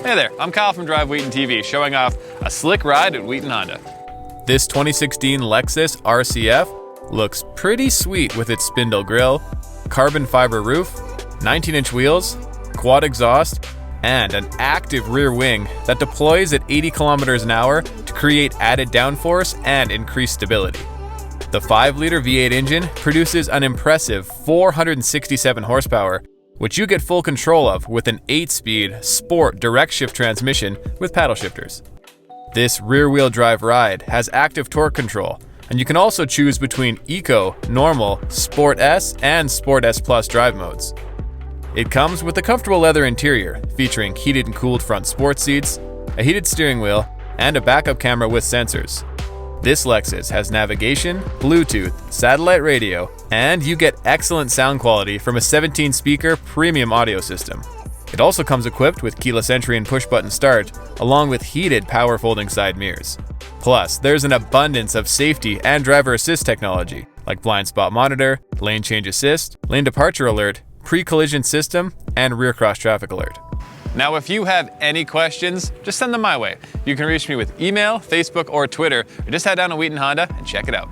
Hey there, I'm Kyle from Drive Wheaton TV, showing off a slick ride at Wheaton Honda. This 2016 Lexus RC F looks pretty sweet with its spindle grille, carbon fiber roof, 19-inch wheels, quad exhaust, and an active rear wing that deploys at 80 kilometers an hour to create added downforce and increased stability. The 5-liter V8 engine produces an impressive 467 horsepower, which you get full control of with an 8-speed sport direct shift transmission with paddle shifters. This rear-wheel drive ride has active torque control, and you can also choose between Eco, Normal, Sport S, and Sport S Plus drive modes. It comes with a comfortable leather interior featuring heated and cooled front sports seats, a heated steering wheel, and a backup camera with sensors. This Lexus has navigation, Bluetooth, satellite radio, and you get excellent sound quality from a 17-speaker premium audio system. It also comes equipped with keyless entry and push-button start, along with heated power folding side mirrors. Plus, there's an abundance of safety and driver assist technology, like blind spot monitor, lane change assist, lane departure alert, pre-collision system, and rear cross traffic alert. Now, if you have any questions, just send them my way. You can reach me with email, Facebook, or Twitter, or just head down to Wheaton Honda and check it out.